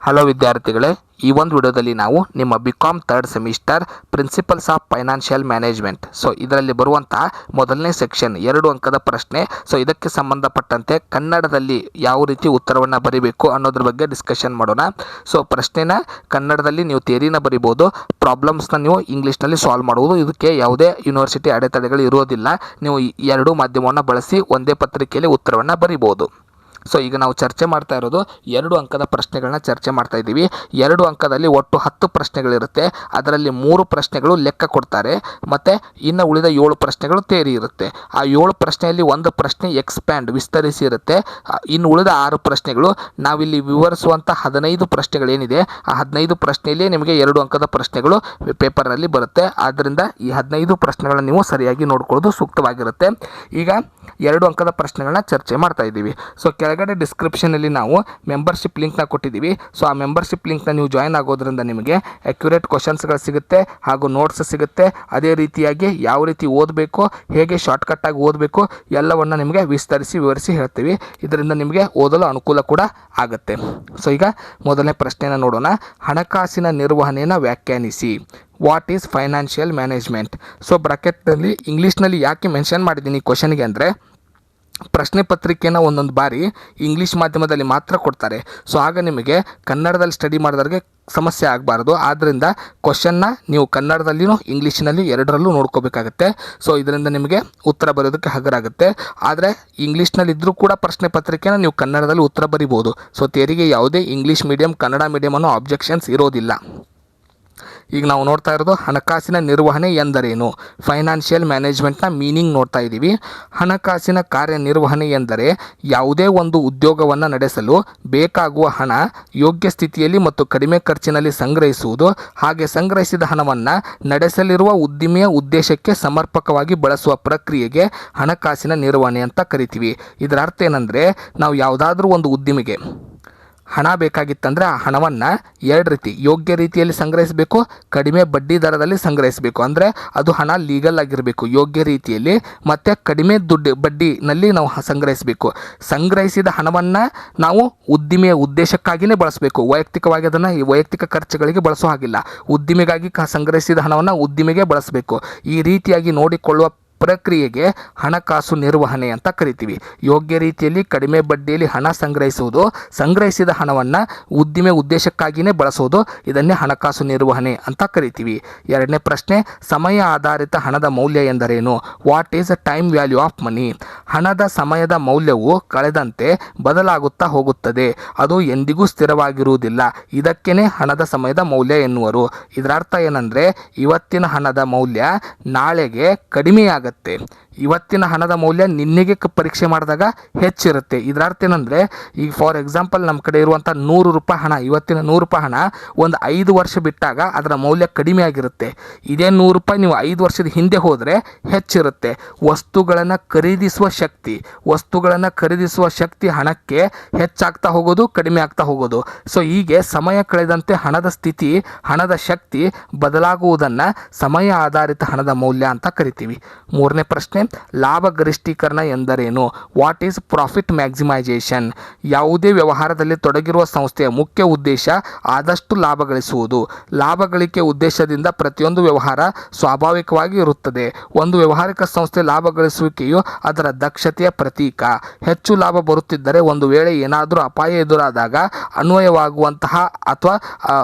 Hello ವಿದ್ಯಾರ್ಥಿಗಳೇ, ಈ ಒಂದು ವಿಡಿಯೋದಲ್ಲಿ ನಾವು ನಿಮ್ಮ BCom third semester principles of financial management ಇದರಲ್ಲಿ ಬರುವಂತಹ ಮೊದಲನೇ ಸೆಕ್ಷನ್ 2 ಅಂಕದ ಪ್ರಶ್ನೆ. ಇದಕ್ಕೆ ಸಂಬಂಧಪಟ್ಟಂತೆ ಕನ್ನಡದಲ್ಲಿ ಯಾವ ರೀತಿ ಉತ್ತರವನ್ನು ಬರೀಬೇಕು ಅನ್ನೋದ್ರ ಬಗ್ಗೆ ಡಿಸ್ಕಷನ್ ಮಾಡೋಣ. ಪ್ರಶ್ನೆನ ಕನ್ನಡದಲ್ಲಿ ನೀವು ಥಿಯರಿನ ಬರಿಬೋದು, ಪ್ರಾಬ್ಲಮ್ಸ್ನ ನೀವು ಇಂಗ್ಲೀಷ್ನಲ್ಲಿ ಸಾಲ್ವ್ ಮಾಡುವುದು. ಇದಕ್ಕೆ ಯಾವುದೇ ಯೂನಿವರ್ಸಿಟಿ ಅಡೆತಡೆಗಳು ಇರೋದಿಲ್ಲ. ನೀವು ಎರಡೂ ಮಾಧ್ಯಮವನ್ನು ಬಳಸಿ ಒಂದೇ ಪತ್ರಿಕೆಯಲ್ಲಿ ಉತ್ತರವನ್ನು ಬರಿಬೋದು. ಈಗ ನಾವು ಚರ್ಚೆ ಮಾಡ್ತಾ ಇರೋದು 2 ಅಂಕದ ಪ್ರಶ್ನೆಗಳನ್ನ ಚರ್ಚೆ ಮಾಡ್ತಾ ಇದ್ದೀವಿ. 2 ಅಂಕದಲ್ಲಿ ಒಟ್ಟು 10 ಪ್ರಶ್ನೆಗಳಿರುತ್ತೆ. ಅದರಲ್ಲಿ 3 ಪ್ರಶ್ನೆಗಳು ಲೆಕ್ಕ ಕೊಡ್ತಾರೆ ಮತ್ತು ಇನ್ನು ಉಳಿದ 7 ಪ್ರಶ್ನೆಗಳು ಥಿಯರಿ ಇರುತ್ತೆ. ಆ 7 ಪ್ರಶ್ನೆಯಲ್ಲಿ ಒಂದು ಪ್ರಶ್ನೆ ಎಕ್ಸ್ಪ್ಯಾಂಡ್ ವಿಸ್ತರಿಸಿ ಇರುತ್ತೆ. ಇನ್ನು ಉಳಿದ 6 ಪ್ರಶ್ನೆಗಳು ನಾವಿಲ್ಲಿ ವಿವರಿಸುವಂಥ 15 ಪ್ರಶ್ನೆಗಳೇನಿದೆ ಆ 15 ಪ್ರಶ್ನೆಯಲ್ಲಿ ನಿಮಗೆ 2 ಅಂಕದ ಪ್ರಶ್ನೆಗಳು ಪೇಪರ್ನಲ್ಲಿ ಬರುತ್ತೆ. ಆದ್ದರಿಂದ ಈ 15 ಪ್ರಶ್ನೆಗಳನ್ನು ನೀವು ಸರಿಯಾಗಿ ನೋಡ್ಕೊಳ್ಳೋದು ಸೂಕ್ತವಾಗಿರುತ್ತೆ. ಈಗ 2 ಅಂಕದ ಪ್ರಶ್ನೆಗಳನ್ನ ಚರ್ಚೆ ಮಾಡ್ತಾ ಇದ್ದೀವಿ. ಕೆಳಗಡೆ ಡಿಸ್ಕ್ರಿಪ್ಷನಲ್ಲಿ ನಾವು ಮೆಂಬರ್ಶಿಪ್ ಲಿಂಕ್ನ ಕೊಟ್ಟಿದ್ದೀವಿ. ಆ ಮೆಂಬರ್ಶಿಪ್ ಲಿಂಕ್ನ ನೀವು ಜಾಯ್ನ್ ಆಗೋದ್ರಿಂದ ನಿಮಗೆ ಅಕ್ಯುರೇಟ್ ಕ್ವಶನ್ಸ್ಗಳು ಸಿಗುತ್ತೆ ಹಾಗೂ ನೋಟ್ಸ್ ಸಿಗುತ್ತೆ. ಅದೇ ರೀತಿಯಾಗಿ ಯಾವ ರೀತಿ ಓದಬೇಕು, ಹೇಗೆ ಶಾರ್ಟ್ಕಟ್ಟಾಗಿ ಓದಬೇಕು ಎಲ್ಲವನ್ನು ನಿಮಗೆ ವಿವರಿಸಿ ಹೇಳ್ತೀವಿ. ಇದರಿಂದ ನಿಮಗೆ ಓದಲು ಅನುಕೂಲ ಕೂಡ ಆಗುತ್ತೆ. ಈಗ ಮೊದಲನೇ ಪ್ರಶ್ನೆಯನ್ನು ನೋಡೋಣ. ಹಣಕಾಸಿನ ನಿರ್ವಹಣೆಯನ್ನು ವ್ಯಾಖ್ಯಾನಿಸಿ. What is financial management? ಬ್ರಾಕೆಟ್ನಲ್ಲಿ ಇಂಗ್ಲೀಷ್ನಲ್ಲಿ ಯಾಕೆ ಮೆನ್ಷನ್ ಮಾಡಿದ್ದೀನಿ ಈ ಕ್ವಶನ್ಗೆ ಅಂದರೆ, ಪ್ರಶ್ನೆ ಪತ್ರಿಕೆಯನ್ನು ಒಂದೊಂದು ಬಾರಿ ಇಂಗ್ಲೀಷ್ ಮಾಧ್ಯಮದಲ್ಲಿ ಮಾತ್ರ ಕೊಡ್ತಾರೆ. ಆಗ ನಿಮಗೆ ಕನ್ನಡದಲ್ಲಿ ಸ್ಟಡಿ ಮಾಡಿದವ್ರಿಗೆ ಸಮಸ್ಯೆ ಆಗಬಾರ್ದು. ಆದ್ದರಿಂದ ಕ್ವಶನ್ನ ನೀವು ಕನ್ನಡದಲ್ಲಿಯೂ ಇಂಗ್ಲೀಷಿನಲ್ಲಿ ಎರಡರಲ್ಲೂ ನೋಡ್ಕೋಬೇಕಾಗತ್ತೆ. ಇದರಿಂದ ನಿಮಗೆ ಉತ್ತರ ಬರೆಯೋದಕ್ಕೆ ಹಗರಾಗುತ್ತೆ. ಆದರೆ ಇಂಗ್ಲೀಷ್ನಲ್ಲಿದ್ದರೂ ಕೂಡ ಪ್ರಶ್ನೆ ಪತ್ರಿಕೆನ ನೀವು ಕನ್ನಡದಲ್ಲಿ ಉತ್ತರ ಬರಿಬೋದು. ಥಿಯರಿಗೆ ಯಾವುದೇ ಇಂಗ್ಲೀಷ್ ಮೀಡಿಯಂ ಕನ್ನಡ ಮೀಡಿಯಮ್ ಅನ್ನೋ ಆಬ್ಜೆಕ್ಷನ್ಸ್ ಇರೋದಿಲ್ಲ. ಈಗ ನಾವು ನೋಡ್ತಾ ಇರೋದು ಹಣಕಾಸಿನ ನಿರ್ವಹಣೆ ಎಂದರೇನು, ಫೈನಾನ್ಷಿಯಲ್ ಮ್ಯಾನೇಜ್ಮೆಂಟ್ನ ಮೀನಿಂಗ್ ನೋಡ್ತಾ ಇದ್ದೀವಿ. ಹಣಕಾಸಿನ ಕಾರ್ಯನಿರ್ವಹಣೆ ಎಂದರೆ ಯಾವುದೇ ಒಂದು ಉದ್ಯೋಗವನ್ನು ನಡೆಸಲು ಬೇಕಾಗುವ ಹಣ ಯೋಗ್ಯ ಸ್ಥಿತಿಯಲ್ಲಿ ಮತ್ತು ಕಡಿಮೆ ಖರ್ಚಿನಲ್ಲಿ ಸಂಗ್ರಹಿಸುವುದು, ಹಾಗೆ ಸಂಗ್ರಹಿಸಿದ ಹಣವನ್ನು ನಡೆಸಲಿರುವ ಉದ್ದಿಮೆಯ ಉದ್ದೇಶಕ್ಕೆ ಸಮರ್ಪಕವಾಗಿ ಬಳಸುವ ಪ್ರಕ್ರಿಯೆಗೆ ಹಣಕಾಸಿನ ನಿರ್ವಹಣೆ ಅಂತ ಕರಿತೀವಿ. ಇದರ ಅರ್ಥ ಏನಂದರೆ, ನಾವು ಯಾವುದಾದ್ರೂ ಒಂದು ಉದ್ದಿಮೆಗೆ ಹಣ ಬೇಕಾಗಿತ್ತಂದರೆ ಆ ಹಣವನ್ನು 2 ರೀತಿ ಯೋಗ್ಯ ರೀತಿಯಲ್ಲಿ ಸಂಗ್ರಹಿಸಬೇಕು, ಕಡಿಮೆ ಬಡ್ಡಿ ದರದಲ್ಲಿ ಸಂಗ್ರಹಿಸಬೇಕು. ಅಂದರೆ ಅದು ಹಣ ಲೀಗಲ್ ಆಗಿರಬೇಕು ಯೋಗ್ಯ ರೀತಿಯಲ್ಲಿ, ಮತ್ತು ಕಡಿಮೆ ಬಡ್ಡಿನಲ್ಲಿ ನಾವು ಸಂಗ್ರಹಿಸಬೇಕು. ಸಂಗ್ರಹಿಸಿದ ಹಣವನ್ನು ನಾವು ಉದ್ದಿಮೆಯ ಉದ್ದೇಶಕ್ಕಾಗಿಯೇ ಬಳಸಬೇಕು. ವೈಯಕ್ತಿಕವಾಗಿ ಅದನ್ನು ವೈಯಕ್ತಿಕ ಖರ್ಚುಗಳಿಗೆ ಬಳಸೋ ಹಾಗಿಲ್ಲ. ಉದ್ದಿಮೆಗಾಗಿ ಸಂಗ್ರಹಿಸಿದ ಹಣವನ್ನು ಉದ್ದಿಮೆಗೆ ಬಳಸಬೇಕು. ಈ ರೀತಿಯಾಗಿ ನೋಡಿಕೊಳ್ಳುವ ಪ್ರಕ್ರಿಯೆಗೆ ಹಣಕಾಸು ನಿರ್ವಹಣೆ ಅಂತ ಕರಿತೀವಿ. ಯೋಗ್ಯ ರೀತಿಯಲ್ಲಿ ಕಡಿಮೆ ಬಡ್ಡಿಯಲ್ಲಿ ಹಣ ಸಂಗ್ರಹಿಸುವುದು, ಸಂಗ್ರಹಿಸಿದ ಹಣವನ್ನು ಉದ್ದಿಮೆ ಉದ್ದೇಶಕ್ಕಾಗಿಯೇ ಬಳಸೋದು, ಇದನ್ನೇ ಹಣಕಾಸು ನಿರ್ವಹಣೆ ಅಂತ ಕರಿತೀವಿ. 2ನೇ ಪ್ರಶ್ನೆ, ಸಮಯ ಆಧಾರಿತ ಹಣದ ಮೌಲ್ಯ ಎಂದರೇನು? What is a time value of money? ಹಣದ ಸಮಯದ ಮೌಲ್ಯವು ಕಳೆದಂತೆ ಬದಲಾಗುತ್ತಾ ಹೋಗುತ್ತದೆ, ಅದು ಎಂದಿಗೂ ಸ್ಥಿರವಾಗಿರುವುದಿಲ್ಲ. ಇದಕ್ಕೇನೆ ಹಣದ ಸಮಯದ ಮೌಲ್ಯ ಎನ್ನುವರು. ಇದರ ಅರ್ಥ ಏನಂದರೆ, ಇವತ್ತಿನ ಹಣದ ಮೌಲ್ಯ ನಾಳೆಗೆ ಕಡಿಮೆಯಾಗುತ್ತೆ. ಇವತ್ತಿನ ಹಣದ ಮೌಲ್ಯ ನಿನ್ನೆಗೆ ಪರೀಕ್ಷೆ ಮಾಡಿದಾಗ ಹೆಚ್ಚಿರುತ್ತೆ. ಇದರ ಅರ್ಥ ಏನಂದರೆ, ಈಗ ಫಾರ್ ಎಕ್ಸಾಂಪಲ್ ನಮ್ಮ ಕಡೆ ಇರುವಂಥ 100 ರೂಪಾಯಿ ಹಣ, ಇವತ್ತಿನ 100 ರೂಪಾಯಿ ಹಣ ಒಂದು 5 ವರ್ಷ ಬಿಟ್ಟಾಗ ಅದರ ಮೌಲ್ಯ ಕಡಿಮೆ ಆಗಿರುತ್ತೆ. ಇದೇ 100 ರೂಪಾಯಿ ನೀವು 5 ವರ್ಷದ ಹಿಂದೆ ಹೋದರೆ ಹೆಚ್ಚಿರುತ್ತೆ. ವಸ್ತುಗಳನ್ನು ಖರೀದಿಸುವ ಶಕ್ತಿ ಹಣಕ್ಕೆ ಹೆಚ್ಚಾಗ್ತಾ ಹೋಗೋದು, ಕಡಿಮೆ ಆಗ್ತಾ ಹೋಗೋದು. ಹೀಗೆ ಸಮಯ ಕಳೆದಂತೆ ಹಣದ ಸ್ಥಿತಿ, ಹಣದ ಶಕ್ತಿ ಬದಲಾಗುವುದನ್ನು ಸಮಯ ಆಧಾರಿತ ಹಣದ ಮೌಲ್ಯ ಅಂತ ಕರಿತೀವಿ. 3ನೇ ಪ್ರಶ್ನೆ, ಲಾಭ ಗರಿಷ್ಠೀಕರಣ ಎಂದರೇನು? What is profit maximisation? ಯಾವುದೇ ವ್ಯವಹಾರದಲ್ಲಿ ತೊಡಗಿರುವ ಸಂಸ್ಥೆಯ ಮುಖ್ಯ ಉದ್ದೇಶ ಆದಷ್ಟು ಲಾಭ ಗಳಿಸುವುದು. ಲಾಭ ಗಳಿಕೆ ಉದ್ದೇಶದಿಂದ ಪ್ರತಿಯೊಂದು ವ್ಯವಹಾರ ಸ್ವಾಭಾವಿಕವಾಗಿ ಇರುತ್ತದೆ. ಒಂದು ವ್ಯವಹಾರಿಕ ಸಂಸ್ಥೆ ಲಾಭ ಗಳಿಸುವಿಕೆಯು ಅದರ ದಕ್ಷತೆಯ ಪ್ರತೀಕ. ಹೆಚ್ಚು ಲಾಭ ಬರುತ್ತಿದ್ದರೆ ಒಂದು ವೇಳೆ ಏನಾದರೂ ಅಪಾಯ ಎದುರಾದಾಗ ಅನ್ವಯವಾಗುವಂತಹ ಅಥವಾ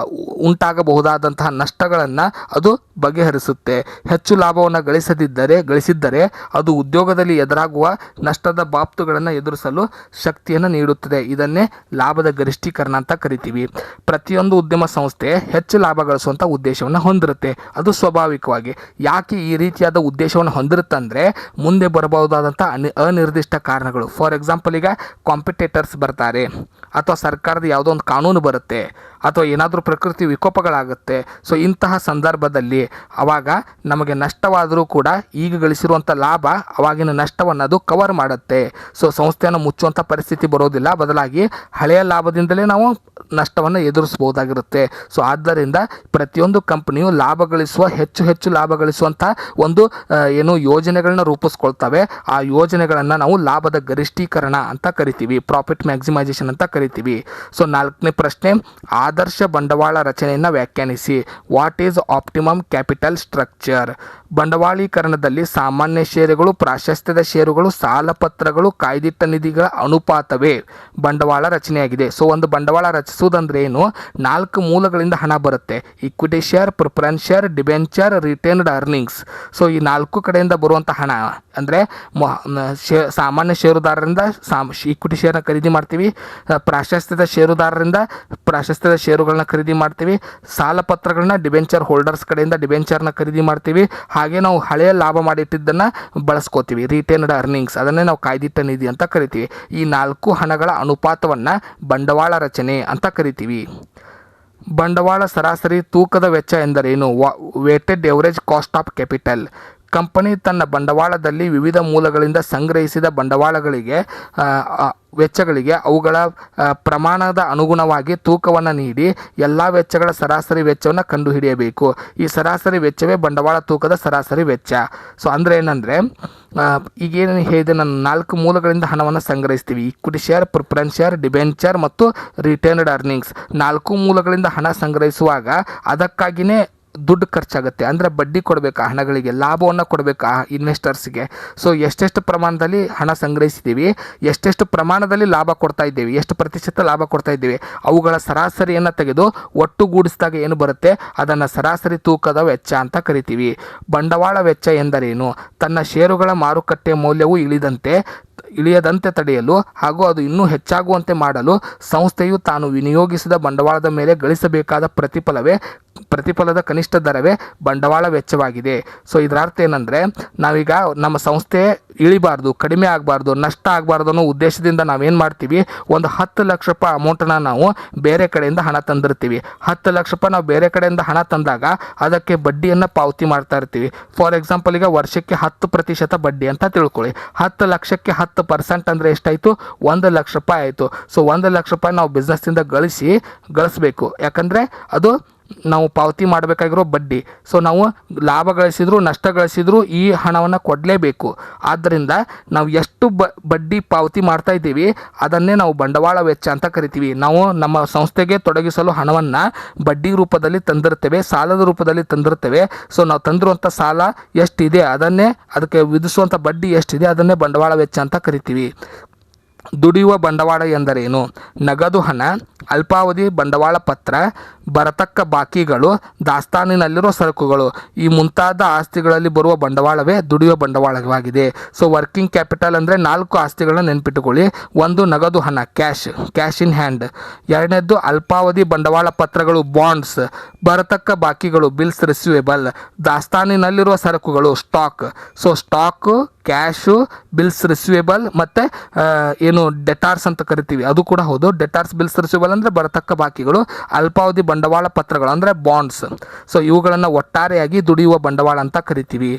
ಉಂಟಾಗಬಹುದಾದಂತಹ ನಷ್ಟಗಳನ್ನು ಅದು ಬಗೆಹರಿಸುತ್ತೆ. ಹೆಚ್ಚು ಲಾಭವನ್ನು ಗಳಿಸಿದ್ದರೆ ಅದು ಉದ್ಯೋಗದಲ್ಲಿ ಎದುರಾಗುವ ನಷ್ಟದ ಬಾಬ್ತುಗಳನ್ನು ಎದುರಿಸಲು ಶಕ್ತಿಯನ್ನು ನೀಡುತ್ತದೆ. ಇದನ್ನೇ ಲಾಭದ ಗರಿಷ್ಠೀಕರಣ ಅಂತ ಕರಿತೀವಿ. ಪ್ರತಿಯೊಂದು ಉದ್ಯಮ ಸಂಸ್ಥೆ ಹೆಚ್ಚು ಲಾಭ ಗಳಿಸುವಂಥ ಉದ್ದೇಶವನ್ನು ಹೊಂದಿರುತ್ತೆ, ಅದು ಸ್ವಾಭಾವಿಕವಾಗಿ. ಯಾಕೆ ಈ ರೀತಿಯಾದ ಉದ್ದೇಶವನ್ನು ಹೊಂದಿರುತ್ತಂದರೆ, ಮುಂದೆ ಬರಬಹುದಾದಂಥ ಅನಿರ್ದಿಷ್ಟ ಕಾರಣಗಳು. ಫಾರ್ ಎಕ್ಸಾಂಪಲ್, ಈಗ ಕಾಂಪಿಟೇಟರ್ಸ್ ಬರ್ತಾರೆ, ಅಥವಾ ಸರ್ಕಾರದ ಯಾವುದೋ ಒಂದು ಕಾನೂನು ಬರುತ್ತೆ, ಅಥವಾ ಏನಾದರೂ ಪ್ರಕೃತಿ ವಿಕೋಪಗಳಾಗುತ್ತೆ. ಇಂತಹ ಸಂದರ್ಭದಲ್ಲಿ ಅವಾಗ ನಮಗೆ ನಷ್ಟವಾದರೂ ಕೂಡ ಈಗ ಗಳಿಸಿರುವಂಥ ಲಾಭ ಅವಾಗಿನ ನಷ್ಟವನ್ನು ಅದು ಕವರ್ ಮಾಡುತ್ತೆ. ಸಂಸ್ಥೆಯನ್ನು ಮುಚ್ಚುವಂಥ ಪರಿಸ್ಥಿತಿ ಬರೋದಿಲ್ಲ, ಬದಲಾಗಿ ಹಳೆಯ ಲಾಭದಿಂದಲೇ ನಾವು ನಷ್ಟವನ್ನು ಎದುರಿಸಬಹುದಾಗಿರುತ್ತೆ. ಆದ್ದರಿಂದ ಪ್ರತಿಯೊಂದು ಕಂಪನಿಯು ಹೆಚ್ಚು ಲಾಭ ಗಳಿಸುವಂಥ ಒಂದು ಯೋಜನೆಗಳನ್ನ ರೂಪಿಸ್ಕೊಳ್ತವೆ. ಆ ಯೋಜನೆಗಳನ್ನು ನಾವು ಲಾಭದ ಗರಿಷ್ಠೀಕರಣ ಅಂತ ಕರಿತೀವಿ, ಪ್ರಾಫಿಟ್ ಮ್ಯಾಕ್ಸಿಮೈಸೇಷನ್ ಅಂತ ಕರಿತೀವಿ. 4ನೇ ಪ್ರಶ್ನೆ, ಆದರ್ಶ ಬಂಡವಾಳ ರಚನೆಯನ್ನು ವ್ಯಾಖ್ಯಾನಿಸಿ. What is optimum capital structure? ಬಂಡವಾಳೀಕರಣದಲ್ಲಿ ಸಾಮಾನ್ಯ ಷೇರುಗಳು, ಪ್ರಾಶಸ್ತ್ಯದ ಷೇರುಗಳು, ಸಾಲಪತ್ರಗಳು, ಕಾಯ್ದಿಟ್ಟ ನಿಧಿಗಳ ಅನುಪಾತವೇ ಬಂಡವಾಳ ರಚನೆಯಾಗಿದೆ. ಸೊ ಒಂದು ಬಂಡವಾಳ ರಚಿಸುವುದಂದ್ರೆ ಏನು? 4 ಮೂಲಗಳಿಂದ ಹಣ ಬರುತ್ತೆ. Equity share, preference share, debenture, retained earnings. So ಈ 4 ಕಡೆಯಿಂದ ಬರುವಂಥ ಹಣ ಅಂದರೆ ಸಾಮಾನ್ಯ ಷೇರುದಾರರಿಂದ ಇಕ್ವಿಟಿ ಶೇರ್ನ ಖರೀದಿ ಮಾಡ್ತೀವಿ, ಪ್ರಾಶಸ್ತ್ಯದ ಷೇರುದಾರರಿಂದ ಪ್ರಾಶಸ್ತ್ಯದ ಷೇರುಗಳನ್ನ ಖರೀದಿ ಮಾಡ್ತೀವಿ, ಸಾಲಪತ್ರಗಳನ್ನ ಡಿಬೆಂಚರ್ ಹೋಲ್ಡರ್ಸ್ ಕಡೆಯಿಂದ ಡಿಬೆಂಚರ್ನ ಖರೀದಿ ಮಾಡ್ತೀವಿ, ಹಾಗೆ ನಾವು ಹಳೆಯ ಲಾಭ ಮಾಡಿಟ್ಟಿದ್ದನ್ನು ಬಳಸ್ಕೋತೀವಿ, ರಿಟೇನ್ಡ್ ಅರ್ನಿಂಗ್ಸ್, ಅದನ್ನೇ ನಾವು ಕಾಯ್ದಿಟ್ಟ ನಿಧಿ ಅಂತ ಕರಿತೀವಿ. ಈ 4 ಹಣಗಳ ಅನುಪಾತವನ್ನು ಬಂಡವಾಳ ರಚನೆ ಅಂತ ಕರಿತೀವಿ. ಬಂಡವಾಳ ಸರಾಸರಿ ತೂಕದ ವೆಚ್ಚ ಎಂದರೇನು? Weighted average cost of capital. Company ತನ್ನ ಬಂಡವಾಳದಲ್ಲಿ ವಿವಿಧ ಮೂಲಗಳಿಂದ ಸಂಗ್ರಹಿಸಿದ ಬಂಡವಾಳಗಳಿಗೆ ವೆಚ್ಚಗಳಿಗೆ ಅವುಗಳ ಪ್ರಮಾಣದ ಅನುಗುಣವಾಗಿ ತೂಕವನ್ನು ನೀಡಿ ಎಲ್ಲ ವೆಚ್ಚಗಳ ಸರಾಸರಿ ವೆಚ್ಚವನ್ನು ಕಂಡುಹಿಡಿಯಬೇಕು. ಈ ಸರಾಸರಿ ವೆಚ್ಚವೇ ಬಂಡವಾಳ ತೂಕದ ಸರಾಸರಿ ವೆಚ್ಚ. ಸೊ ಅಂದರೆ ಏನಂದರೆ ಈಗೇನು ಹೇಳಿದೆ, ನಾನು 4 ಮೂಲಗಳಿಂದ ಹಣವನ್ನು ಸಂಗ್ರಹಿಸ್ತೀವಿ. Equity share, preference share, debenture ಮತ್ತು ರಿಟೇನ್ಡ್ ಅರ್ನಿಂಗ್ಸ್. 4 ಮೂಲಗಳಿಂದ ಹಣ ಸಂಗ್ರಹಿಸುವಾಗ ಅದಕ್ಕಾಗಿಯೇ ದುಡ್ಡು ಖರ್ಚಾಗುತ್ತೆ. ಅಂದರೆ ಬಡ್ಡಿ ಕೊಡಬೇಕು, ಆ ಹಣಗಳಿಗೆ ಲಾಭವನ್ನು ಕೊಡಬೇಕು ಆ ಇನ್ವೆಸ್ಟರ್ಸ್ಗೆ. ಸೊ ಎಷ್ಟೆಷ್ಟು ಪ್ರಮಾಣದಲ್ಲಿ ಹಣ ಸಂಗ್ರಹಿಸಿದ್ದೀವಿ, ಎಷ್ಟೆಷ್ಟು ಪ್ರಮಾಣದಲ್ಲಿ ಲಾಭ ಕೊಡ್ತಾ ಇದ್ದೇವೆ, ಎಷ್ಟು ಪ್ರತಿಶತ ಲಾಭ ಕೊಡ್ತಾ ಇದ್ದೇವೆ, ಅವುಗಳ ಸರಾಸರಿಯನ್ನು ತೆಗೆದು ಒಟ್ಟುಗೂಡಿಸಿದಾಗ ಏನು ಬರುತ್ತೆ ಅದನ್ನು ಸರಾಸರಿ ತೂಕದ ವೆಚ್ಚ ಅಂತ ಕರಿತೀವಿ. ಬಂಡವಾಳ ವೆಚ್ಚ ಎಂದರೇನು? ತನ್ನ ಷೇರುಗಳ ಮಾರುಕಟ್ಟೆ ಮೌಲ್ಯವು ಇಳಿಯದಂತೆ ತಡೆಯಲು ಹಾಗೂ ಅದು ಇನ್ನೂ ಹೆಚ್ಚಾಗುವಂತೆ ಮಾಡಲು ಸಂಸ್ಥೆಯು ತಾನು ವಿನಿಯೋಗಿಸಿದ ಬಂಡವಾಳದ ಮೇಲೆ ಗಳಿಸಬೇಕಾದ ಪ್ರತಿಫಲದ ಕನಿಷ್ಠ ದರವೇ ಬಂಡವಾಳ ವೆಚ್ಚವಾಗಿದೆ. ಸೊ ಇದರ ಅರ್ಥ ಏನಂದರೆ, ನಾವೀಗ ನಮ್ಮ ಸಂಸ್ಥೆ ಇಳಿಬಾರ್ದು, ಕಡಿಮೆ ಆಗಬಾರ್ದು, ನಷ್ಟ ಆಗಬಾರ್ದು ಅನ್ನೋ ಉದ್ದೇಶದಿಂದ ನಾವೇನು ಮಾಡ್ತೀವಿ, ಒಂದು 10 ಲಕ್ಷ ರೂಪಾಯಿ ಅಮೌಂಟನ್ನು ನಾವು ಬೇರೆ ಕಡೆಯಿಂದ ಹಣ ತಂದಿರ್ತೀವಿ. 10 ಲಕ್ಷ ರೂಪಾಯಿ ನಾವು ಬೇರೆ ಕಡೆಯಿಂದ ಹಣ ತಂದಾಗ ಅದಕ್ಕೆ ಬಡ್ಡಿಯನ್ನು ಪಾವತಿ ಮಾಡ್ತಾ ಇರ್ತೀವಿ. ಫಾರ್ ಎಕ್ಸಾಂಪಲ್, ಈಗ ವರ್ಷಕ್ಕೆ 10% ಬಡ್ಡಿ ಅಂತ ತಿಳ್ಕೊಳ್ಳಿ. 10 ಲಕ್ಷಕ್ಕೆ 10% ಅಂದರೆ ಎಷ್ಟಾಯಿತು? 1 ಲಕ್ಷ ರೂಪಾಯಿ ಆಯಿತು. ಸೊ 1 ಲಕ್ಷ ರೂಪಾಯಿ ನಾವು ಬಿಸ್ನೆಸ್ಸಿಂದ ಗಳಿಸಬೇಕು. ಯಾಕಂದರೆ ಅದು ನಾವು ಪಾವತಿ ಮಾಡಬೇಕಾಗಿರೋ ಬಡ್ಡಿ. ಸೊ ನಾವು ಲಾಭ ಗಳಿಸಿದ್ರು ನಷ್ಟ ಗಳಿಸಿದ್ರು ಈ ಹಣವನ್ನು ಕೊಡಲೇಬೇಕು. ಆದ್ದರಿಂದ ನಾವು ಎಷ್ಟು ಬಡ್ಡಿ ಪಾವತಿ ಮಾಡ್ತಾ ಇದ್ದೀವಿ ಅದನ್ನೇ ನಾವು ಬಂಡವಾಳ ವೆಚ್ಚ ಅಂತ ಕರಿತೀವಿ. ನಾವು ನಮ್ಮ ಸಂಸ್ಥೆಗೆ ತೊಡಗಿಸಲು ಹಣವನ್ನು ಬಡ್ಡಿ ರೂಪದಲ್ಲಿ ತಂದಿರ್ತೇವೆ, ಸಾಲದ ರೂಪದಲ್ಲಿ ತಂದಿರ್ತೇವೆ. ಸೊ ನಾವು ತಂದಿರುವಂಥ ಸಾಲ ಎಷ್ಟಿದೆ ಅದನ್ನೇ, ಅದಕ್ಕೆ ವಿಧಿಸುವಂಥ ಬಡ್ಡಿ ಎಷ್ಟಿದೆ ಅದನ್ನೇ ಬಂಡವಾಳ ವೆಚ್ಚ ಅಂತ ಕರಿತೀವಿ. ದುಡಿಯುವ ಬಂಡವಾಳ ಎಂದರೇನು? ನಗದು ಹಣ, ಅಲ್ಪಾವಧಿ ಬಂಡವಾಳ ಪತ್ರ, ಬರತಕ್ಕ ಬಾಕಿಗಳು, ದಾಸ್ತಾನಿನಲ್ಲಿರುವ ಸರಕುಗಳು, ಈ ಮುಂತಾದ ಆಸ್ತಿಗಳಲ್ಲಿ ಬರುವ ಬಂಡವಾಳವೇ ದುಡಿಯುವ ಬಂಡವಾಳವಾಗಿದೆ. ಸೊ ವರ್ಕಿಂಗ್ ಕ್ಯಾಪಿಟಲ್ ಅಂದರೆ 4 ಆಸ್ತಿಗಳನ್ನ ನೆನ್ಪಿಟ್ಟುಕೊಳ್ಳಿ. 1 ನಗದು ಹಣ, ಕ್ಯಾಶ್ ಇನ್ ಹ್ಯಾಂಡ್. 2ನೇದ್ದು ಅಲ್ಪಾವಧಿ ಬಂಡವಾಳ ಪತ್ರಗಳು, ಬಾಂಡ್ಸ್. ಬರತಕ್ಕ ಬಾಕಿಗಳು, ಬಿಲ್ಸ್ ರಿಸೀವೇಬಲ್. ದಾಸ್ತಾನಿನಲ್ಲಿರುವ ಸರಕುಗಳು, stock. So stock, cash, bills receivable ಮತ್ತು ಏನು ಡೆಟಾರ್ಸ್ ಅಂತ ಕರಿತೀವಿ ಅದು ಕೂಡ ಹೌದು. ಡೆಟಾರ್ಸ್, ಬಿಲ್ಸ್ ರಿಸೀವೇಬಲ್ ಅಂದರೆ ಬರತಕ್ಕ ಬಾಕಿಗಳು. ಅಲ್ಪಾವಧಿ ಬಂಡವಾಳ ಪತ್ರಗಳು ಅಂದರೆ ಬಾಂಡ್ಸ್. ಸೊ ಇವುಗಳನ್ನು ಒಟ್ಟಾರೆಯಾಗಿ ದುಡಿಯುವ ಬಂಡವಾಳ ಅಂತ ಕರಿತೀವಿ.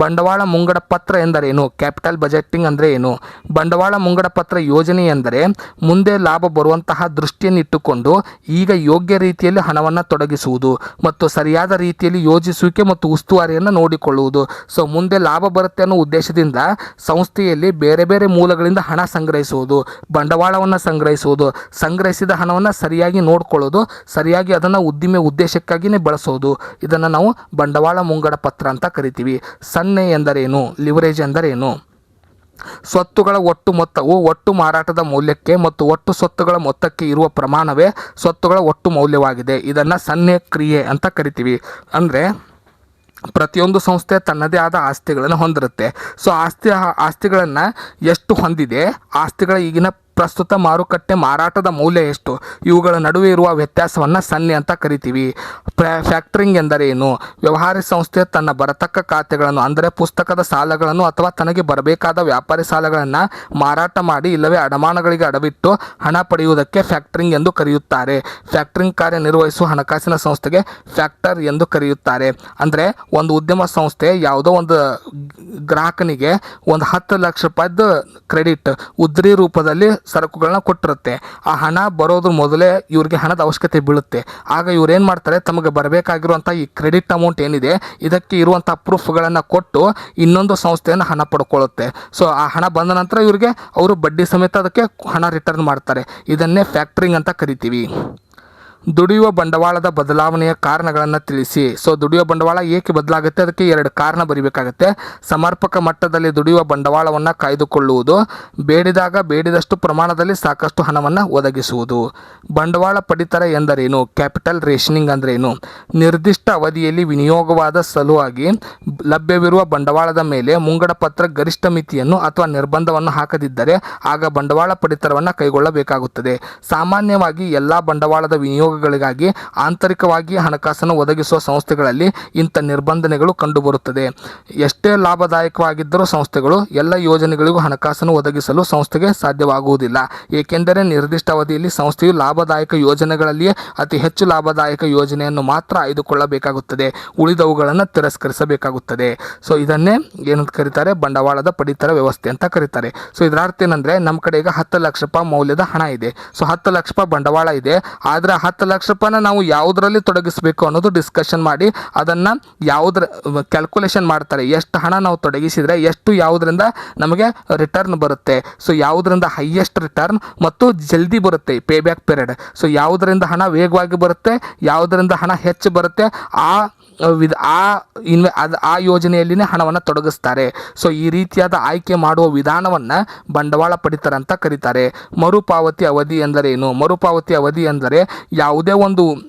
ಬಂಡವಾಳ ಮುಂಗಡ ಪತ್ರ ಎಂದರೇನು? ಕ್ಯಾಪಿಟಲ್ ಬಜೆಟಿಂಗ್ ಅಂದರೆ ಏನು? ಬಂಡವಾಳ ಮುಂಗಡ ಪತ್ರ ಯೋಜನೆ ಎಂದರೆ ಮುಂದೆ ಲಾಭ ಬರುವಂತಹ ದೃಷ್ಟಿಯನ್ನಿಟ್ಟುಕೊಂಡು ಈಗ ಯೋಗ್ಯ ರೀತಿಯಲ್ಲಿ ಹಣವನ್ನು ತೊಡಗಿಸುವುದು ಮತ್ತು ಸರಿಯಾದ ರೀತಿಯಲ್ಲಿ ಯೋಜಿಸುವಿಕೆ ಮತ್ತು ಉಸ್ತುವಾರಿಯನ್ನು ನೋಡಿಕೊಳ್ಳುವುದು. ಸೊ ಮುಂದೆ ಲಾಭ ಬರುತ್ತೆ ಅನ್ನೋ ಉದ್ದೇಶದಿಂದ ಸಂಸ್ಥೆಯಲ್ಲಿ ಬೇರೆ ಬೇರೆ ಮೂಲಗಳಿಂದ ಹಣ ಸಂಗ್ರಹಿಸುವುದು, ಬಂಡವಾಳವನ್ನು ಸಂಗ್ರಹಿಸುವುದು, ಸಂಗ್ರಹಿಸಿದ ಹಣವನ್ನು ಸರಿಯಾಗಿ ನೋಡಿಕೊಳ್ಳೋದು, ಸರಿಯಾಗಿ ಅದನ್ನು ಉದ್ದಿಮೆ ಉದ್ದೇಶಕ್ಕಾಗಿಯೇ ಬಳಸೋದು. ಇದನ್ನು ನಾವು ಬಂಡವಾಳ ಮುಂಗಡ ಪತ್ರ ಅಂತ ಕರಿತೀವಿ. ಸನ್ನೆ ಎಂದರೇನು? ಲಿವರೇಜ್ ಎಂದರೇನು? ಸ್ವತ್ತುಗಳ ಒಟ್ಟು ಮೊತ್ತವು ಒಟ್ಟು ಮಾರಾಟದ ಮೌಲ್ಯಕ್ಕೆ ಮತ್ತು ಒಟ್ಟು ಸ್ವತ್ತುಗಳ ಮೊತ್ತಕ್ಕೆ ಇರುವ ಪ್ರಮಾಣವೇ ಸ್ವತ್ತುಗಳ ಒಟ್ಟು ಮೌಲ್ಯವಾಗಿದೆ. ಇದನ್ನು ಸನ್ನೆ ಕ್ರಿಯೆ ಅಂತ ಕರಿತೀವಿ. ಅಂದರೆ ಪ್ರತಿಯೊಂದು ಸಂಸ್ಥೆ ತನ್ನದೇ ಆದ ಆಸ್ತಿಗಳನ್ನು ಹೊಂದಿರುತ್ತೆ. ಸೊ ಆಸ್ತಿಗಳನ್ನು ಎಷ್ಟು ಹೊಂದಿದೆ, ಆಸ್ತಿಗಳ ಈಗಿನ ಪ್ರಸ್ತುತ ಮಾರುಕಟ್ಟೆ ಮಾರಾಟದ ಮೌಲ್ಯ ಎಷ್ಟು, ಇವುಗಳ ನಡುವೆ ಇರುವ ವ್ಯತ್ಯಾಸವನ್ನು ಸನ್ನೆ ಅಂತ ಕರಿತೀವಿ. ಫ್ಯಾಕ್ಟರಿಂಗ್ ಎಂದರೇನು? ವ್ಯವಹಾರ ಸಂಸ್ಥೆ ತನ್ನ ಬರತಕ್ಕ ಖಾತೆಗಳನ್ನು ಅಂದರೆ ಪುಸ್ತಕದ ಸಾಲಗಳನ್ನು ಅಥವಾ ತನಗೆ ಬರಬೇಕಾದ ವ್ಯಾಪಾರಿ ಸಾಲಗಳನ್ನು ಮಾರಾಟ ಮಾಡಿ ಇಲ್ಲವೇ ಅಡಮಾನಗಳಿಗೆ ಅಡವಿಟ್ಟು ಹಣ ಪಡೆಯುವುದಕ್ಕೆ ಫ್ಯಾಕ್ಟರಿಂಗ್ ಎಂದು ಕರೆಯುತ್ತಾರೆ. ಫ್ಯಾಕ್ಟರಿಂಗ್ ಕಾರ್ಯ ನಿರ್ವಹಿಸುವ ಹಣಕಾಸಿನ ಸಂಸ್ಥೆಗೆ ಫ್ಯಾಕ್ಟರ್ ಎಂದು ಕರೆಯುತ್ತಾರೆ. ಅಂದರೆ ಒಂದು ಉದ್ಯಮ ಸಂಸ್ಥೆ ಯಾವುದೋ ಒಂದು ಗ್ರಾಹಕನಿಗೆ ಒಂದು 10 ಲಕ್ಷ ರೂಪಾಯಿದು ಕ್ರೆಡಿಟ್ ಉದ್ರಿ ರೂಪದಲ್ಲಿ ಸರಕುಗಳನ್ನ ಕೊಟ್ಟಿರುತ್ತೆ. ಆ ಹಣ ಬರೋದ್ರ ಮೊದಲೇ ಇವ್ರಿಗೆ ಹಣದ ಅವಶ್ಯಕತೆ ಬೀಳುತ್ತೆ. ಆಗ ಇವ್ರು ಏನು ಮಾಡ್ತಾರೆ, ತಮಗೆ ಬರಬೇಕಾಗಿರುವಂಥ ಈ ಕ್ರೆಡಿಟ್ ಅಮೌಂಟ್ ಏನಿದೆ ಇದಕ್ಕೆ ಇರುವಂಥ ಪ್ರೂಫ್ಗಳನ್ನು ಕೊಟ್ಟು ಇನ್ನೊಂದು ಸಂಸ್ಥೆಯನ್ನು ಹಣ ಪಡ್ಕೊಳ್ಳುತ್ತೆ. ಸೊ ಆ ಹಣ ಬಂದ ನಂತರ ಇವ್ರಿಗೆ ಅವರು ಬಡ್ಡಿ ಸಮೇತ ಅದಕ್ಕೆ ಹಣ ರಿಟರ್ನ್ ಮಾಡ್ತಾರೆ. ಇದನ್ನೇ ಫ್ಯಾಕ್ಟರಿಂಗ್ ಅಂತ ಕರಿತೀವಿ. ದುಡಿಯುವ ಬಂಡವಾಳದ ಬದಲಾವಣೆಯ ಕಾರಣಗಳನ್ನು ತಿಳಿಸಿ. ಸೊ ದುಡಿಯುವ ಬಂಡವಾಳ ಏಕೆ ಬದಲಾಗುತ್ತೆ, ಅದಕ್ಕೆ 2 ಕಾರಣ ಬರೀಬೇಕಾಗತ್ತೆ. ಸಮರ್ಪಕ ಮಟ್ಟದಲ್ಲಿ ದುಡಿಯುವ ಬಂಡವಾಳವನ್ನು ಕಾಯ್ದುಕೊಳ್ಳುವುದು, ಬೇಡಿದಷ್ಟು ಪ್ರಮಾಣದಲ್ಲಿ ಸಾಕಷ್ಟು ಹಣವನ್ನು ಒದಗಿಸುವುದು. ಬಂಡವಾಳ ಪಡಿತರ ಎಂದರೇನು, ಕ್ಯಾಪಿಟಲ್ ರೇಷನಿಂಗ್ ಅಂದ್ರೇನು? ನಿರ್ದಿಷ್ಟ ಅವಧಿಯಲ್ಲಿ ವಿನಿಯೋಗವಾದ ಸಲುವಾಗಿ ಲಭ್ಯವಿರುವ ಬಂಡವಾಳದ ಮೇಲೆ ಮುಂಗಡ ಪತ್ರ ಗರಿಷ್ಠ ಮಿತಿಯನ್ನು ಅಥವಾ ನಿರ್ಬಂಧವನ್ನು ಹಾಕದಿದ್ದರೆ ಆಗ ಬಂಡವಾಳ ಪಡಿತರವನ್ನು ಕೈಗೊಳ್ಳಬೇಕಾಗುತ್ತದೆ. ಸಾಮಾನ್ಯವಾಗಿ ಎಲ್ಲ ಬಂಡವಾಳದ ವಿನಿಯೋಗಗಳಿಗಾಗಿ ಆಂತರಿಕವಾಗಿ ಹಣಕಾಸನ್ನು ಒದಗಿಸುವ ಸಂಸ್ಥೆಗಳಲ್ಲಿ ಇಂಥ ನಿರ್ಬಂಧನೆಗಳು ಕಂಡುಬರುತ್ತದೆ. ಎಷ್ಟೇ ಲಾಭದಾಯಕವಾಗಿದ್ದರೂ ಸಂಸ್ಥೆಗಳು ಎಲ್ಲ ಯೋಜನೆಗಳಿಗೂ ಹಣಕಾಸನ್ನು ಒದಗಿಸಲು ಸಂಸ್ಥೆಗೆ ಸಾಧ್ಯವಾಗುವುದಿಲ್ಲ. ಏಕೆಂದರೆ ನಿರ್ದಿಷ್ಟ ಅವಧಿಯಲ್ಲಿ ಸಂಸ್ಥೆಯು ಲಾಭದಾಯಕ ಯೋಜನೆಗಳಲ್ಲಿಯೇ ಅತಿ ಹೆಚ್ಚು ಲಾಭದಾಯಕ ಯೋಜನೆಯನ್ನು ಮಾತ್ರ ಆಯ್ದುಕೊಳ್ಳಬೇಕಾಗುತ್ತದೆ, ಉಳಿದವುಗಳನ್ನು ತಿರಸ್ಕರಿಸಬೇಕಾಗುತ್ತದೆ. ಸೊ ಇದನ್ನೇ ಏನಂತ ಕರೀತಾರೆ, ಬಂಡವಾಳದ ಪಡಿತರ ವ್ಯವಸ್ಥೆ ಅಂತ ಕರೀತಾರೆ. ಸೊ ಇದರ ಅರ್ಥ ಏನಂದರೆ, ನಮ್ಮ ಕಡೆ ಈಗ 10 ಲಕ್ಷ ರೂಪಾಯಿ ಮೌಲ್ಯದ ಹಣ ಇದೆ. ಸೊ 10 ಲಕ್ಷ ರೂಪಾಯಿ ಬಂಡವಾಳ ಇದೆ. ಆದರೆ 10 ಲಕ್ಷ ರೂಪಾಯಿನ ನಾವು ಯಾವುದರಲ್ಲಿ ತೊಡಗಿಸಬೇಕು ಅನ್ನೋದು ಡಿಸ್ಕಷನ್ ಮಾಡಿ ಅದನ್ನು ಕ್ಯಾಲ್ಕುಲೇಷನ್ ಮಾಡ್ತಾರೆ. ಎಷ್ಟು ಹಣ ನಾವು ತೊಡಗಿಸಿದರೆ ಎಷ್ಟು ಯಾವುದರಿಂದ ನಮಗೆ ರಿಟರ್ನ್ ಬರುತ್ತೆ, ಸೊ ಯಾವುದರಿಂದ ಹೈಯೆಸ್ಟ್ ರಿಟರ್ನ್ ಮತ್ತು ಜಲ್ದಿ ಬರುತ್ತೆ ಪೇ ಬ್ಯಾಕ್ ಪೀರಿಯಡ್. ಸೊ ಯಾವುದರಿಂದ ಹಣ ವೇಗವಾಗಿ ಬರುತ್ತೆ, ಯಾವುದರಿಂದ ಹಣ ಹೆಚ್ಚು ಬರುತ್ತೆ, ಆ ಯೋಜನೆಯಲ್ಲಿನೇ ಹಣವನ್ನು ತೊಡಗಿಸ್ತಾರೆ. ಸೊ ಈ ರೀತಿಯಾದ ಆಯ್ಕೆ ಮಾಡುವ ವಿಧಾನವನ್ನು ಬಂಡವಾಳ ಪಡಿತರ ಅಂತ ಕರೀತಾರೆ. ಮರುಪಾವತಿ ಅವಧಿ ಎಂದರೇನು? ಮರುಪಾವತಿ ಅವಧಿ ಎಂದರೆ ಯಾವುದೇ ಒಂದು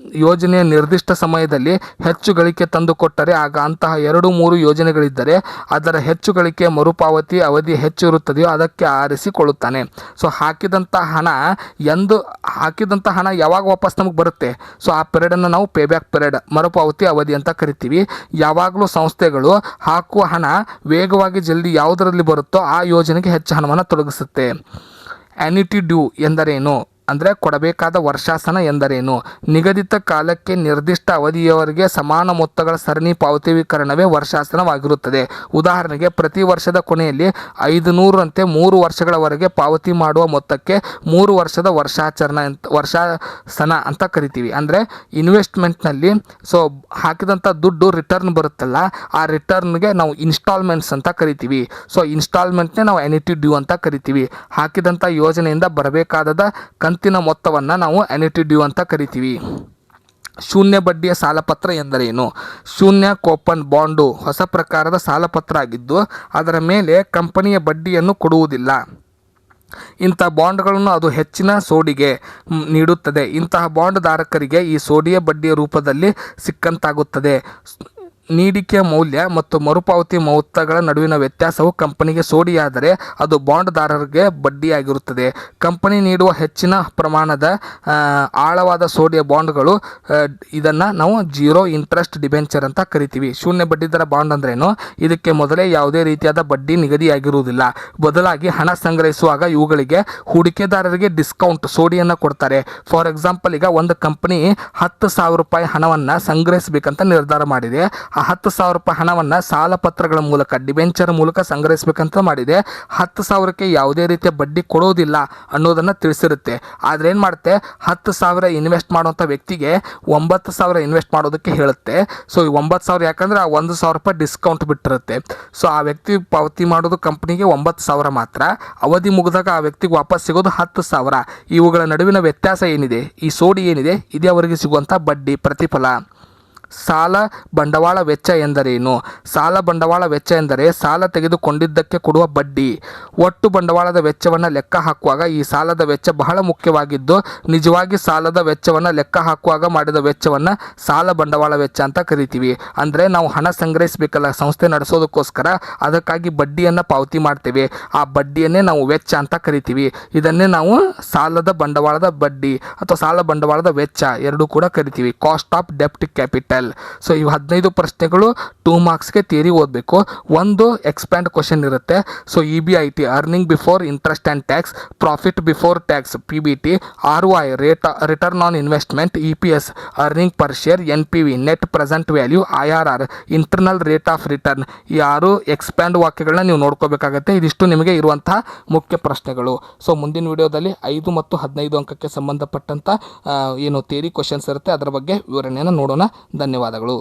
ಯೋಜನೆಯ ನಿರ್ದಿಷ್ಟ ಸಮಯದಲ್ಲಿ ಹೆಚ್ಚು ಗಳಿಕೆ ತಂದುಕೊಟ್ಟರೆ ಆಗ ಅಂತಹ 2-3 ಯೋಜನೆಗಳಿದ್ದರೆ ಅದರ ಹೆಚ್ಚು ಗಳಿಕೆ ಮರುಪಾವತಿ ಅವಧಿ ಹೆಚ್ಚು ಇರುತ್ತದೆಯೋ ಅದಕ್ಕೆ ಆರಿಸಿಕೊಳ್ಳುತ್ತಾನೆ. ಸೊ ಹಾಕಿದಂಥ ಹಣ ಯಾವಾಗ ವಾಪಸ್ ನಮಗೆ ಬರುತ್ತೆ, ಸೊ ಆ ಪೀರಿಯಡನ್ನು ನಾವು ಪೇ ಬ್ಯಾಕ್ ಪೀರಿಯಡ್, ಮರುಪಾವತಿ ಅವಧಿ ಅಂತ ಕರಿತೀವಿ. ಯಾವಾಗಲೂ ಸಂಸ್ಥೆಗಳು ಹಾಕುವ ಹಣ ವೇಗವಾಗಿ ಜಲ್ದಿ ಯಾವುದರಲ್ಲಿ ಬರುತ್ತೋ ಆ ಯೋಜನೆಗೆ ಹೆಚ್ಚು ಹಣವನ್ನು ತೊಡಗಿಸುತ್ತೆ. ಆ್ಯನ್ಯುಟಿ ಡ್ಯೂ ಎಂದರೇನು ಅಂದರೆ ಕೊಡಬೇಕಾದ ವರ್ಷಾಸನ ಎಂದರೇನು? ನಿಗದಿತ ಕಾಲಕ್ಕೆ ನಿರ್ದಿಷ್ಟ ಅವಧಿಯವರೆಗೆ ಸಮಾನ ಮೊತ್ತಗಳ ಸರಣಿ ಪಾವತೀಕರಣವೇ ವರ್ಷಾಸನವಾಗಿರುತ್ತದೆ. ಉದಾಹರಣೆಗೆ ಪ್ರತಿ ವರ್ಷದ ಕೊನೆಯಲ್ಲಿ 500ರಂತೆ 3 ವರ್ಷಗಳವರೆಗೆ ಪಾವತಿ ಮಾಡುವ ಮೊತ್ತಕ್ಕೆ 3 ವರ್ಷದ ವರ್ಷಾಸನ ಅಂತ ಕರಿತೀವಿ. ಅಂದರೆ ಇನ್ವೆಸ್ಟ್ಮೆಂಟ್ನಲ್ಲಿ ಸೊ ಹಾಕಿದಂಥ ದುಡ್ಡು ರಿಟರ್ನ್ ಬರುತ್ತಲ್ಲ, ಆ ರಿಟರ್ನ್ಗೆ ನಾವು ಇನ್ಸ್ಟಾಲ್ಮೆಂಟ್ಸ್ ಅಂತ ಕರಿತೀವಿ. ಸೊ ಇನ್ಸ್ಟಾಲ್ಮೆಂಟ್ನೇ ನಾವು ಆ್ಯನ್ಯುಟಿ ಡ್ಯೂ ಅಂತ ಕರಿತೀವಿ. ಹಾಕಿದಂಥ ಯೋಜನೆಯಿಂದ ಬರಬೇಕಾದ ಕಂತಿನ ಮೊತ್ತವನ್ನು ನಾವು ಆ್ಯನ್ಯುಟಿ ಡ್ಯೂ ಅಂತ ಕರಿತೀವಿ. ಶೂನ್ಯ ಬಡ್ಡಿಯ ಸಾಲಪತ್ರ ಎಂದರೇನು? ಶೂನ್ಯ ಕೂಪನ್ ಬಾಂಡು ಹೊಸ ಪ್ರಕಾರದ ಸಾಲಪತ್ರ ಆಗಿದ್ದು ಅದರ ಮೇಲೆ ಕಂಪನಿಯ ಬಡ್ಡಿಯನ್ನು ಕೊಡುವುದಿಲ್ಲ. ಇಂಥ ಬಾಂಡ್ಗಳನ್ನು ಅದು ಹೆಚ್ಚಿನ ಸೋಡಿಗೆ ನೀಡುತ್ತದೆ. ಇಂತಹ ಬಾಂಡ್ ಧಾರಕರಿಗೆ ಈ ಸೋಡಿಯ ಬಡ್ಡಿಯ ರೂಪದಲ್ಲಿ ಸಿಕ್ಕಂತಾಗುತ್ತದೆ. ನೀಡಿಕೆಯ ಮೌಲ್ಯ ಮತ್ತು ಮರುಪಾವತಿ ಮೊತ್ತಗಳ ನಡುವಿನ ವ್ಯತ್ಯಾಸವು ಕಂಪನಿಗೆ ಸೋಡಿಯಾದರೆ ಅದು ಬಾಂಡ್ದಾರರಿಗೆ ಬಡ್ಡಿಯಾಗಿರುತ್ತದೆ. ಕಂಪನಿ ನೀಡುವ ಹೆಚ್ಚಿನ ಪ್ರಮಾಣದ ಆಳವಾದ ಸೋಡಿಯ ಬಾಂಡ್ಗಳು, ಇದನ್ನು ನಾವು ಜೀರೋ ಇಂಟ್ರೆಸ್ಟ್ ಡಿಬೆಂಚರ್ ಅಂತ ಕರಿತೀವಿ. ಶೂನ್ಯ ಬಡ್ಡಿದರ ಬಾಂಡ್ ಅಂದ್ರೇನು? ಇದಕ್ಕೆ ಮೊದಲೇ ಯಾವುದೇ ರೀತಿಯಾದ ಬಡ್ಡಿ ನಿಗದಿಯಾಗಿರುವುದಿಲ್ಲ. ಬದಲಾಗಿ ಹಣ ಸಂಗ್ರಹಿಸುವಾಗ ಇವುಗಳಿಗೆ ಹೂಡಿಕೆದಾರರಿಗೆ ಡಿಸ್ಕೌಂಟ್ ಸೋಡಿಯನ್ನು ಕೊಡ್ತಾರೆ. ಫಾರ್ ಎಕ್ಸಾಂಪಲ್, ಈಗ ಒಂದು ಕಂಪನಿ 10,000 ರೂಪಾಯಿ ಹಣವನ್ನು ಸಂಗ್ರಹಿಸಬೇಕಂತ ನಿರ್ಧಾರ ಮಾಡಿದೆ. ಆ 10,000 ರೂಪಾಯಿ ಹಣವನ್ನು ಸಾಲ ಪತ್ರಗಳ ಮೂಲಕ, ಡಿಬೆಂಚರ್ ಮೂಲಕ ಸಂಗ್ರಹಿಸಬೇಕಂತ ಮಾಡಿದೆ. 10,000ಕ್ಕೆ ಯಾವುದೇ ರೀತಿಯ ಬಡ್ಡಿ ಕೊಡೋದಿಲ್ಲ ಅನ್ನೋದನ್ನು ತಿಳಿಸಿರುತ್ತೆ. ಆದರೆ ಏನು ಮಾಡುತ್ತೆ, 10,000 ಇನ್ವೆಸ್ಟ್ ಮಾಡುವಂಥ ವ್ಯಕ್ತಿಗೆ 9,000 ಇನ್ವೆಸ್ಟ್ ಮಾಡೋದಕ್ಕೆ ಹೇಳುತ್ತೆ. ಸೊ ಈ 9,000 ಯಾಕಂದರೆ ಆ 1,000 ರೂಪಾಯಿ ಡಿಸ್ಕೌಂಟ್ ಬಿಟ್ಟಿರುತ್ತೆ. ಸೊ ಆ ವ್ಯಕ್ತಿ ಪಾವತಿ ಮಾಡೋದು ಕಂಪ್ನಿಗೆ 9,000 ಮಾತ್ರ. ಅವಧಿ ಮುಗಿದಾಗ ಆ ವ್ಯಕ್ತಿಗೆ ವಾಪಸ್ ಸಿಗೋದು 10,000. ಇವುಗಳ ನಡುವಿನ ವ್ಯತ್ಯಾಸ ಏನಿದೆ, ಈ ಸೋಡಿ ಏನಿದೆ, ಇದೇ ಅವರಿಗೆ ಸಿಗುವಂಥ ಬಡ್ಡಿ ಪ್ರತಿಫಲ. ಸಾಲ ಬಂಡವಾಳ ವೆಚ್ಚ ಎಂದರೇನು? ಸಾಲ ಬಂಡವಾಳ ವೆಚ್ಚ ಎಂದರೆ ಸಾಲ ತೆಗೆದುಕೊಂಡಿದ್ದಕ್ಕೆ ಕೊಡುವ ಬಡ್ಡಿ. ಒಟ್ಟು ಬಂಡವಾಳದ ವೆಚ್ಚವನ್ನು ಲೆಕ್ಕ ಹಾಕುವಾಗ ಈ ಸಾಲದ ವೆಚ್ಚ ಬಹಳ ಮುಖ್ಯವಾಗಿದ್ದು, ನಿಜವಾಗಿ ಸಾಲದ ವೆಚ್ಚವನ್ನು ಲೆಕ್ಕ ಹಾಕುವಾಗ ಮಾಡಿದ ವೆಚ್ಚವನ್ನು ಸಾಲ ಬಂಡವಾಳ ವೆಚ್ಚ ಅಂತ ಕರಿತೀವಿ. ಅಂದರೆ ನಾವು ಹಣ ಸಂಗ್ರಹಿಸಬೇಕಲ್ಲ ಸಂಸ್ಥೆ ನಡೆಸೋದಕ್ಕೋಸ್ಕರ, ಅದಕ್ಕಾಗಿ ಬಡ್ಡಿಯನ್ನು ಪಾವತಿ ಮಾಡ್ತೇವೆ. ಆ ಬಡ್ಡಿಯನ್ನೇ ನಾವು ವೆಚ್ಚ ಅಂತ ಕರಿತೀವಿ. ಇದನ್ನೇ ನಾವು ಸಾಲದ ಬಂಡವಾಳದ ಬಡ್ಡಿ ಅಥವಾ ಸಾಲ ಬಂಡವಾಳದ ವೆಚ್ಚ ಎರಡೂ ಕೂಡ ಕರಿತೀವಿ. ಕಾಸ್ಟ್ ಆಫ್ ಡೆಪ್ಟ್ ಕ್ಯಾಪಿಟಲ್. ಸೊ ಇವು 15 ಪ್ರಶ್ನೆಗಳು 2 ಮಾರ್ಕ್ಸ್ಗೆ ಥಿಯರಿ ಓದಬೇಕು. ಒಂದು ಎಕ್ಸ್ಪ್ಯಾಂಡ್ ಕ್ವಶನ್ ಇರುತ್ತೆ. So EBIT, earning before interest and tax, profit before tax PBT, ROI, return on investment, EPS, earning per share, NPV, net present value, IRR, internal rate of return. ಈ 6 expand ವಾಕ್ಯಗಳನ್ನ ನೀವು ನೋಡ್ಕೋಬೇಕಾಗತ್ತೆ. ಇದಿಷ್ಟು ನಿಮಗೆ ಇರುವಂತಹ ಮುಖ್ಯ ಪ್ರಶ್ನೆಗಳು. So ಮುಂದಿನ ವಿಡಿಯೋದಲ್ಲಿ 5 ಮತ್ತು 15 ಅಂಕಕ್ಕೆ ಸಂಬಂಧಪಟ್ಟಂಥ ಏನು ಥಿಯರಿ ಕ್ವಶನ್ಸ್ ಇರುತ್ತೆ ಅದರ ಬಗ್ಗೆ ವಿವರಣೆಯನ್ನು ನೋಡೋಣ. ಧನ್ಯವಾದಗಳು.